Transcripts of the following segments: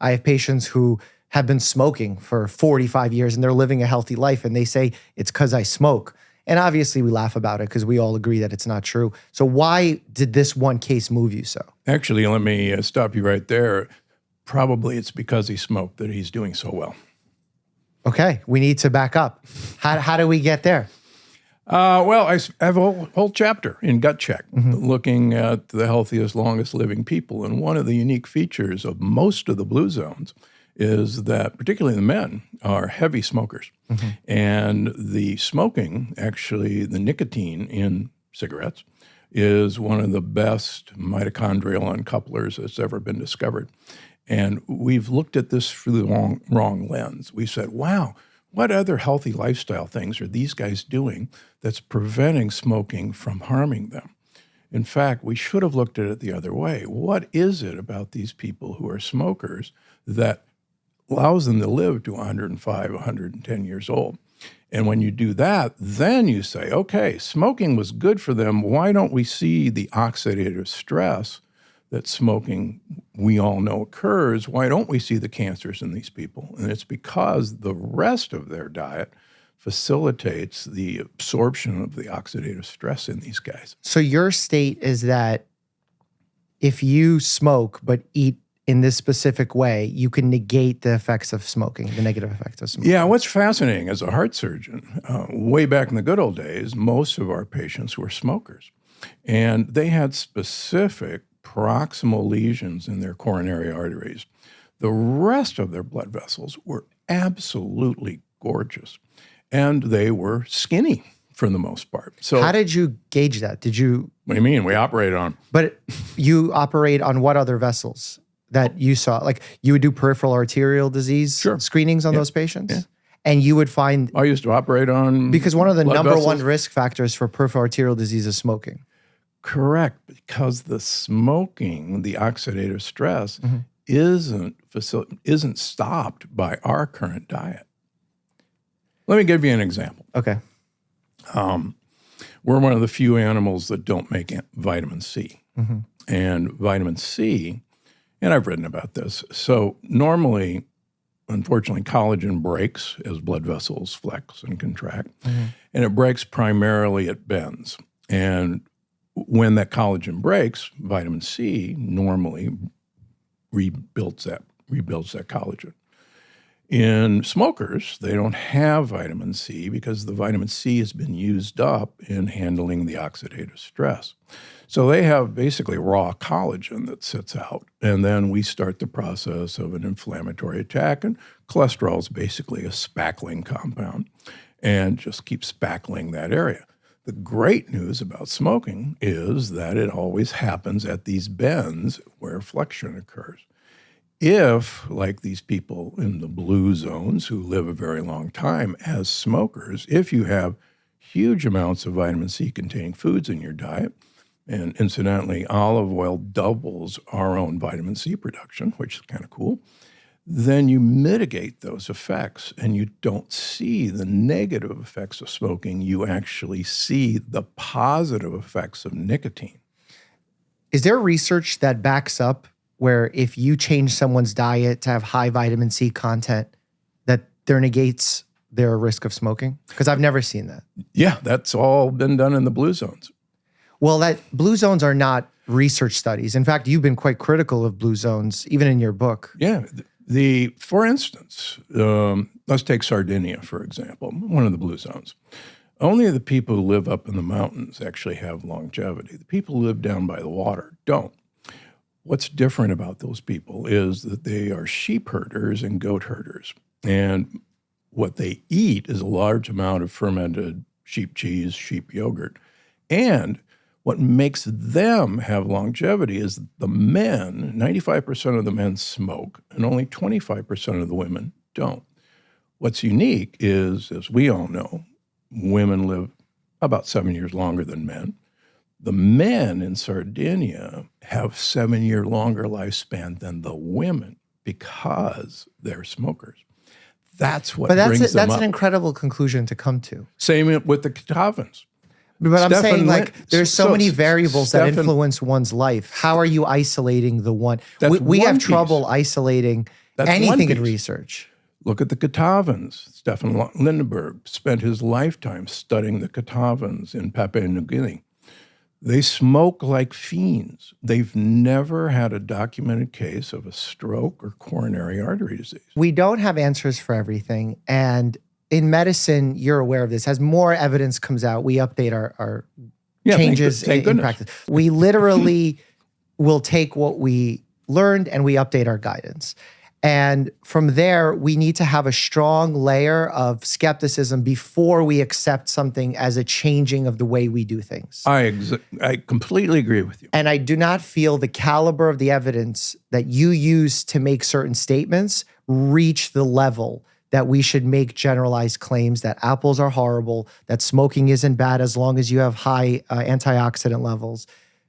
I have patients who have been smoking for 45 years and they're living a healthy life and they say it's because I smoke. And obviously we laugh about it because we all agree that it's not true. So why did this one case move you so? Actually, let me stop you right there. Probably it's because he smoked that he's doing so well. Okay, we need to back up. How do we get there? Well, I have a whole chapter in Gut Check looking at the healthiest, longest living people. And one of the unique features of most of the blue zones is that particularly the men are heavy smokers. And the smoking, actually the nicotine in cigarettes, is one of the best mitochondrial uncouplers that's ever been discovered. And we've looked at this through the wrong lens. We said, wow, what other healthy lifestyle things are these guys doing that's preventing smoking from harming them? In fact, we should have looked at it the other way. What is it about these people who are smokers that allows them to live to 105, 110 years old? And when you do that, then you say, okay, smoking was good for them. Why don't we see the oxidative stress that smoking, we all know occurs? Why don't we see the cancers in these people? And it's because the rest of their diet facilitates the absorption of the oxidative stress in these guys. So your state is that if you smoke but eat in this specific way, you can negate the effects of smoking, the negative effects of smoking. Yeah, what's fascinating as a heart surgeon, way back in the good old days, most of our patients were smokers. And they had specific proximal lesions in their coronary arteries. The rest of their blood vessels were absolutely gorgeous. And they were skinny for the most part. So how did you gauge that? Did you? What do you mean? We operated on them. But you operate on what other vessels that you saw? Like you would do peripheral arterial disease screenings on those patients? Yeah. And you would find... I used to operate on... Because one of the number one risk factors for peripheral arterial disease is smoking. Correct, because the smoking, the oxidative stress, isn't stopped by our current diet. Let me give you an example. Okay. We're one of the few animals that don't make vitamin C. And vitamin C, and I've written about this, so normally, unfortunately, collagen breaks as blood vessels flex and contract, and it breaks primarily at bends. And when that collagen breaks, vitamin C normally rebuilds that collagen. In smokers, they don't have vitamin C because the vitamin C has been used up in handling the oxidative stress. So they have basically raw collagen that sits out, and then we start the process of an inflammatory attack, and cholesterol is basically a spackling compound and just keeps spackling that area. The great news about smoking is that it always happens at these bends where flexion occurs. If, like these people in the blue zones who live a very long time as smokers, if you have huge amounts of vitamin C containing foods in your diet, and incidentally, olive oil doubles our own vitamin C production, which is kind of cool, then you mitigate those effects and you don't see the negative effects of smoking. You actually see the positive effects of nicotine. Is there research that backs up where if you change someone's diet to have high vitamin C content, that there negates their risk of smoking? Because I've never seen that. Yeah, that's all been done in the blue zones. Well, that blue zones are not research studies. In fact, you've been quite critical of blue zones, even in your book. Yeah. For instance, let's take Sardinia, for example, one of the blue zones. Only the people who live up in the mountains actually have longevity. The people who live down by the water don't. What's different about those people is that they are sheep herders and goat herders. And what they eat is a large amount of fermented sheep cheese, sheep yogurt. And what makes them have longevity is the men, 95% of the men smoke, and only 25% of the women don't. What's unique is, as we all know, women live about 7 years longer than men. The men in Sardinia have 7-year longer lifespan than the women because they're smokers. That's what brings them up. That's an incredible conclusion to come to. Same with the Catawbans. But I'm saying, like, there's so many variables that influence one's life. How are you isolating the one? We have trouble isolating That's Anything one in piece. research. Look at the Catawbans. Stefan Lindenberg spent his lifetime studying the Catawbans in Papua New Guinea. They smoke like fiends. They've never had a documented case of a stroke or coronary artery disease. We don't have answers for everything. And in medicine, you're aware of this. As more evidence comes out, we update our changes thank in goodness. practice. We literally will take what we learned and we update our guidance. And from there, we need to have a strong layer of skepticism before we accept something as a changing of the way we do things. I completely agree with you. And I do not feel the caliber of the evidence that you use to make certain statements reach the level that we should make generalized claims that apples are horrible, that smoking isn't bad as long as you have high antioxidant levels,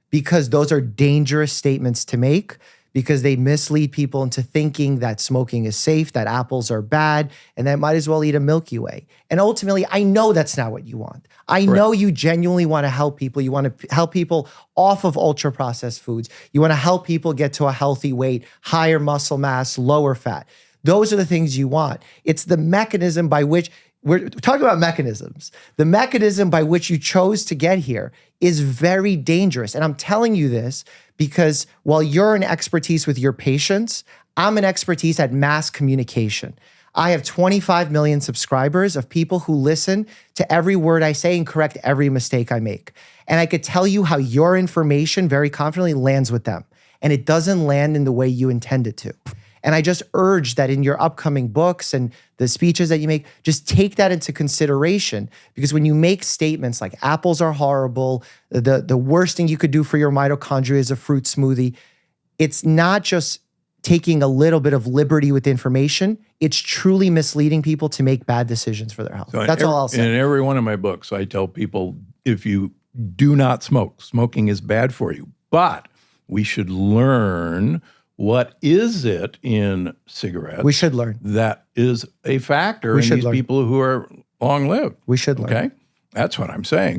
because those are dangerous statements to make, because they mislead people into thinking that smoking is safe, that apples are bad, and that might as well eat a Milky Way. And ultimately, I know that's not what you want. I know you genuinely want to help people. You want to help people off of ultra-processed foods. You want to help people get to a healthy weight, higher muscle mass, lower fat. Those are the things you want. It's the mechanism by which, we're talking about mechanisms. The mechanism by which you chose to get here is very dangerous. And I'm telling you this because while you're an expertise with your patients, I'm an expertise at mass communication. I have 25 million subscribers of people who listen to every word I say and correct every mistake I make. And I could tell you how your information very confidently lands with them. And it doesn't land in the way you intend it to. And I just urge that in your upcoming books and the speeches that you make, just take that into consideration. Because when you make statements like apples are horrible, the worst thing you could do for your mitochondria is a fruit smoothie, it's not just taking a little bit of liberty with information. It's truly misleading people to make bad decisions for their health. So That's all I'll say. In every one of my books, I tell people, if you do not smoke, smoking is bad for you. But we should learn what is it in cigarettes. We should learn. That is a factor in these people who are long-lived. We should learn. Okay? That's what I'm saying.